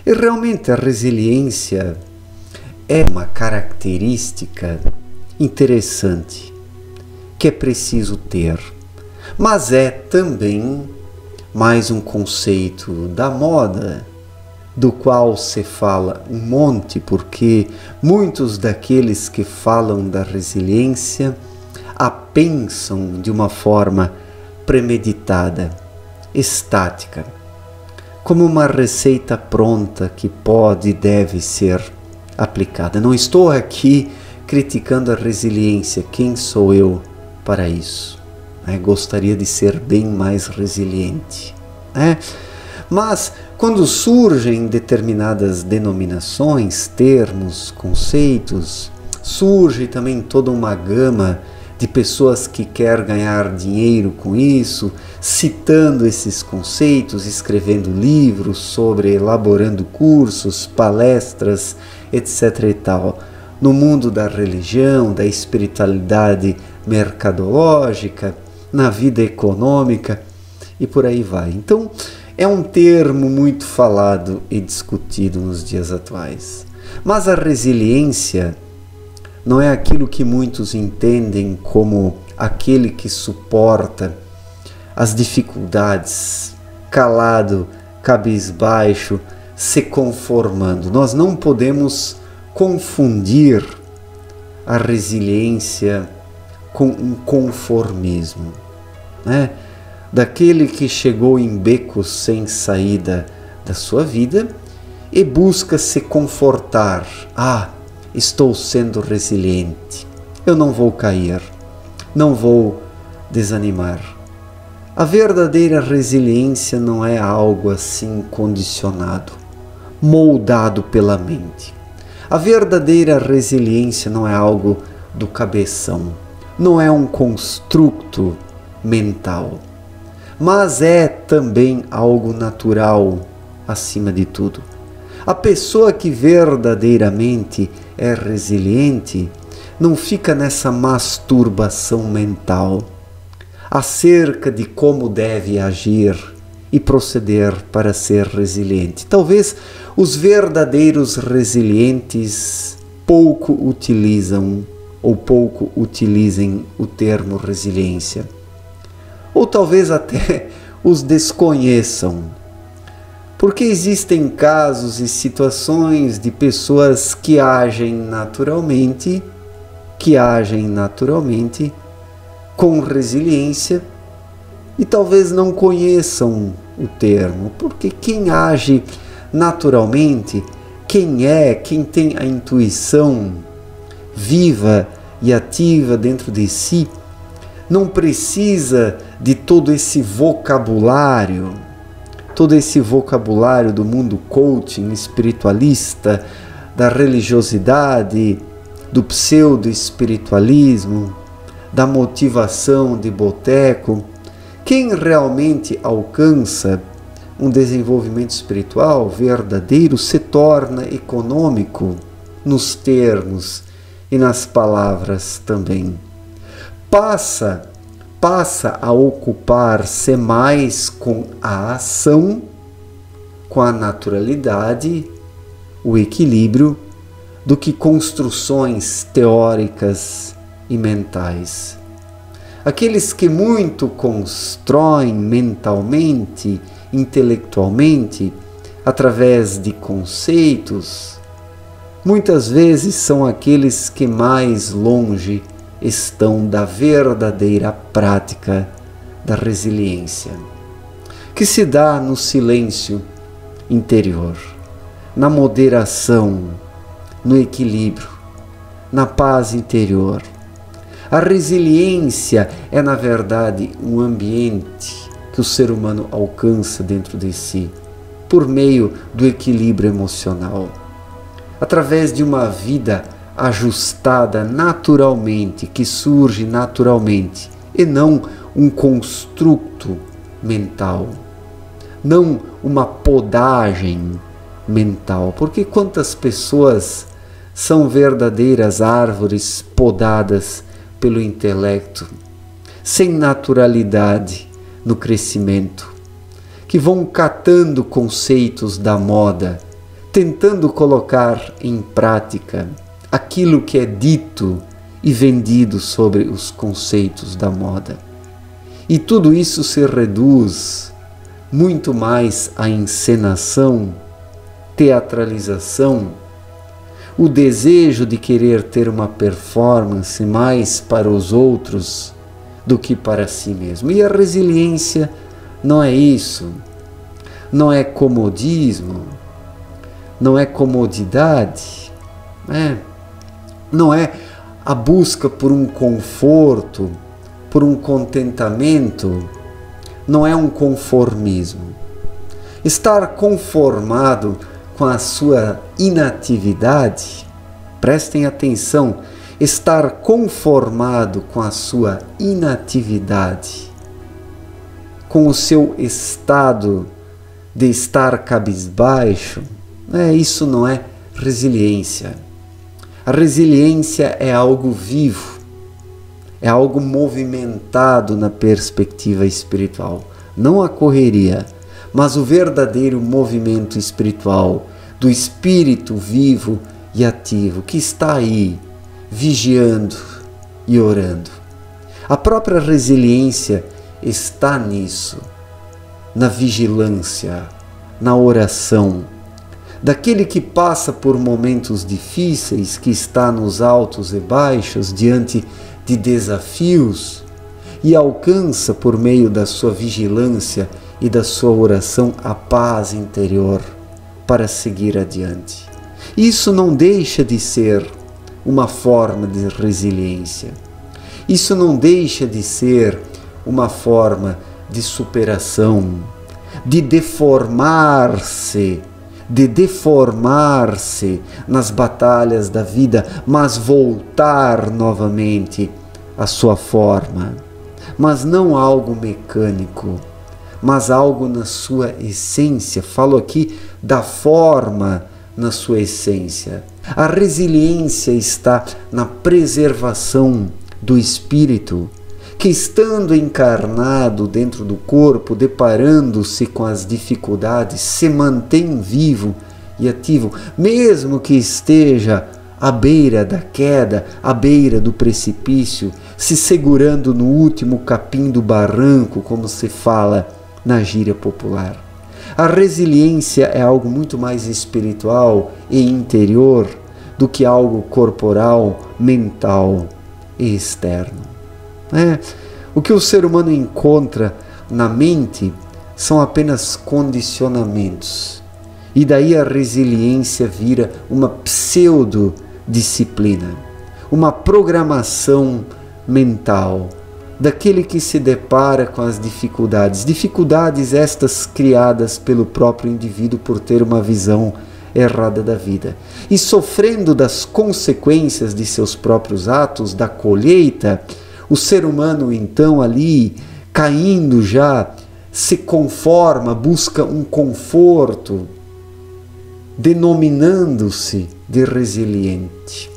E realmente a resiliência é uma característica interessante que é preciso ter, mas é também mais um conceito da moda, do qual se fala um monte, porque muitos daqueles que falam da resiliência a pensam de uma forma premeditada, estática, como uma receita pronta que pode e deve ser aplicada. Não estou aqui criticando a resiliência, quem sou eu para isso? Gostaria de ser bem mais resiliente. Mas quando surgem determinadas denominações, termos, conceitos, surge também toda uma gama de pessoas que quer ganhar dinheiro com isso, citando esses conceitos, escrevendo livros sobre, elaborando cursos, palestras, etc. e tal. No mundo da religião, da espiritualidade mercadológica, na vida econômica e por aí vai. Então, é um termo muito falado e discutido nos dias atuais. Mas a resiliência não é aquilo que muitos entendem como aquele que suporta as dificuldades, calado, cabisbaixo, se conformando. Nós não podemos confundir a resiliência com um conformismo, daquele que chegou em becos sem saída da sua vida e busca se confortar. Estou sendo resiliente, eu não vou cair, não vou desanimar. A verdadeira resiliência não é algo assim condicionado, moldado pela mente. A verdadeira resiliência não é algo do cabeção, não é um construto mental, mas é também algo natural acima de tudo. A pessoa que verdadeiramente é resiliente não fica nessa masturbação mental acerca de como deve agir e proceder para ser resiliente. Talvez os verdadeiros resilientes pouco utilizam ou pouco utilizem o termo resiliência, ou talvez até os desconheçam, porque existem casos e situações de pessoas que agem naturalmente com resiliência e talvez não conheçam o termo, porque quem age naturalmente, quem tem a intuição viva e ativa dentro de si, não precisa de todo esse vocabulário do mundo coaching, espiritualista, da religiosidade, do pseudo-espiritualismo, da motivação de boteco. Quem realmente alcança um desenvolvimento espiritual verdadeiro se torna econômico nos termos e nas palavras também. Passa a ocupar-se mais com a ação, com a naturalidade, o equilíbrio, do que construções teóricas e mentais. Aqueles que muito constroem mentalmente, intelectualmente, através de conceitos, muitas vezes são aqueles que mais longe estão da verdadeira prática da resiliência, que se dá no silêncio interior, na moderação, no equilíbrio, na paz interior. A resiliência é, na verdade, um ambiente que o ser humano alcança dentro de si, por meio do equilíbrio emocional, através de uma vida ajustada naturalmente, que surge naturalmente, e não um construto mental, não uma podagem mental, porque quantas pessoas são verdadeiras árvores podadas pelo intelecto, sem naturalidade no crescimento, que vão catando conceitos da moda, tentando colocar em prática aquilo que é dito e vendido sobre os conceitos da moda. E tudo isso se reduz muito mais à encenação, teatralização, o desejo de querer ter uma performance mais para os outros do que para si mesmo. E a resiliência não é isso, não é comodismo, não é comodidade, não é a busca por um conforto, por um contentamento, não é um conformismo. Estar conformado com a sua inatividade, prestem atenção, estar conformado com a sua inatividade, com o seu estado de estar cabisbaixo, isso não é resiliência. A resiliência é algo vivo, é algo movimentado na perspectiva espiritual, não a correria, mas o verdadeiro movimento espiritual do espírito vivo e ativo que está aí, vigiando e orando. A própria resiliência está nisso, na vigilância, na oração, daquele que passa por momentos difíceis, que está nos altos e baixos, diante de desafios, e alcança por meio da sua vigilância e da sua oração a paz interior para seguir adiante. Isso não deixa de ser uma forma de resiliência. Isso não deixa de ser uma forma de superação, de deformar-se nas batalhas da vida, mas voltar novamente à sua forma. Mas não algo mecânico, mas algo na sua essência. Falo aqui da forma na sua essência. A resiliência está na preservação do espírito, que estando encarnado dentro do corpo, deparando-se com as dificuldades, se mantém vivo e ativo, mesmo que esteja à beira da queda, à beira do precipício, se segurando no último capim do barranco, como se fala na gíria popular. A resiliência é algo muito mais espiritual e interior do que algo corporal, mental e externo. O que o ser humano encontra na mente são apenas condicionamentos. E daí a resiliência vira uma pseudo-disciplina, uma programação mental daquele que se depara com as dificuldades estas criadas pelo próprio indivíduo por ter uma visão errada da vida. E sofrendo das consequências de seus próprios atos, da colheita, o ser humano então ali, caindo já, se conforma, busca um conforto, denominando-se de resiliente,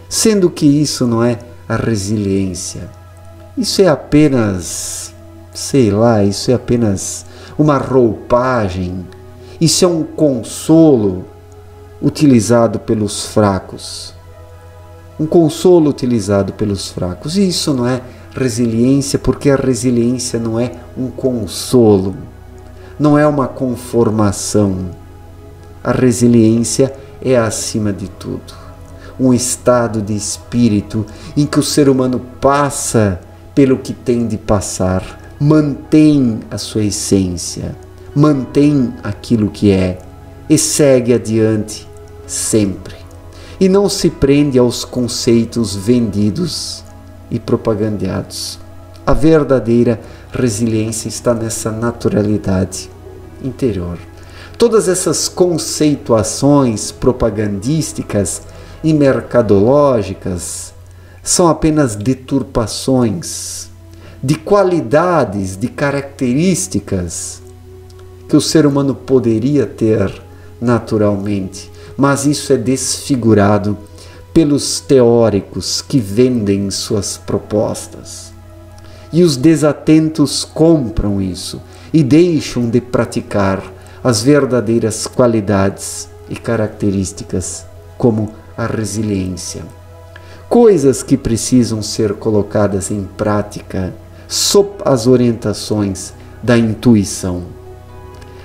sendo que isso não é a resiliência. Isso é apenas, isso é apenas uma roupagem, isso é um consolo utilizado pelos fracos. Um consolo utilizado pelos fracos. E isso não é resiliência, porque a resiliência não é um consolo, não é uma conformação. A resiliência é, acima de tudo, um estado de espírito em que o ser humano passa pelo que tem de passar, mantém a sua essência, mantém aquilo que é e segue adiante sempre. E não se prende aos conceitos vendidos e propagandeados. A verdadeira resiliência está nessa naturalidade interior. Todas essas conceituações propagandísticas e mercadológicas são apenas deturpações de qualidades, de características que o ser humano poderia ter naturalmente, mas isso é desfigurado pelos teóricos que vendem suas propostas. E os desatentos compram isso e deixam de praticar as verdadeiras qualidades e características, como a resiliência. Coisas que precisam ser colocadas em prática sob as orientações da intuição.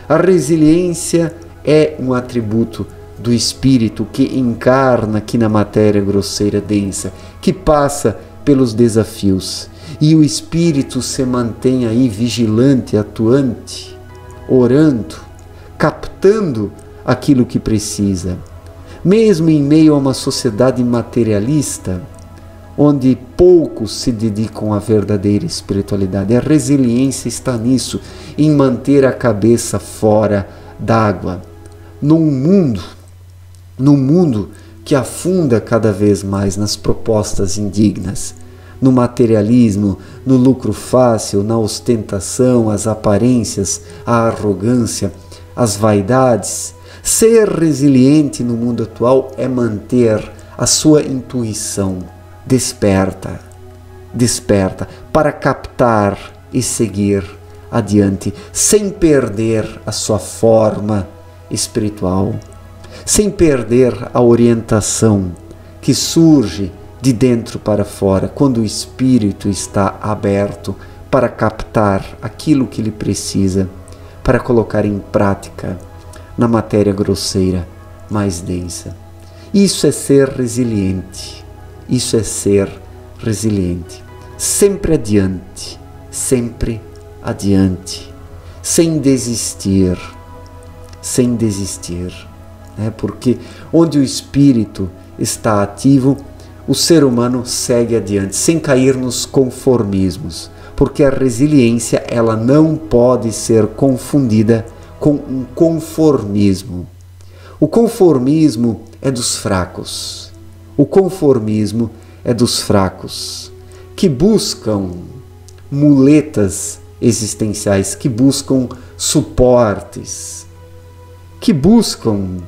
A resiliência é um atributo do espírito que encarna aqui na matéria grosseira densa, que passa pelos desafios, e o espírito se mantém aí vigilante, atuante, orando, captando aquilo que precisa. Mesmo em meio a uma sociedade materialista, onde poucos se dedicam à verdadeira espiritualidade, a resiliência está nisso, em manter a cabeça fora d'água. Num mundo que afunda cada vez mais nas propostas indignas, no materialismo, no lucro fácil, na ostentação, as aparências, a arrogância, as vaidades. Ser resiliente no mundo atual é manter a sua intuição desperta para captar e seguir adiante, sem perder a sua forma espiritual, sem perder a orientação que surge de dentro para fora, quando o espírito está aberto para captar aquilo que ele precisa, para colocar em prática na matéria grosseira mais densa. Isso é ser resiliente. Isso é ser resiliente. Sempre adiante, sem desistir, né? Porque onde o espírito está ativo, o ser humano segue adiante, sem cair nos conformismos, porque a resiliência ela não pode ser confundida com um conformismo. O conformismo é dos fracos. O conformismo é dos fracos, que buscam muletas existenciais, que buscam suportes, que buscam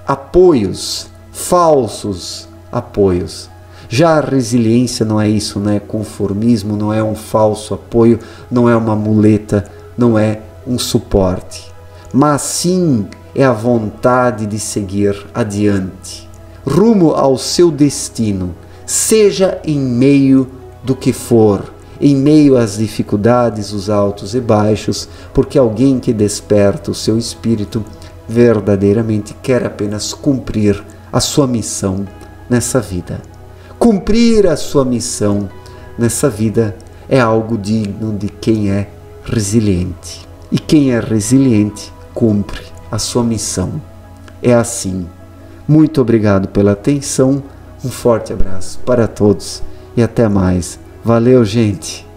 apoios, falsos apoios. Já a resiliência não é isso, não é conformismo, não é um falso apoio, não é uma muleta, não é um suporte, mas sim é a vontade de seguir adiante, rumo ao seu destino, seja em meio do que for, em meio às dificuldades, os altos e baixos, porque alguém que desperta o seu espírito verdadeiramente quer apenas cumprir a sua missão nessa vida. Cumprir a sua missão nessa vida é algo digno de quem é resiliente. E quem é resiliente cumpre a sua missão. É assim. Muito obrigado pela atenção. Um forte abraço para todos e até mais. Valeu, gente!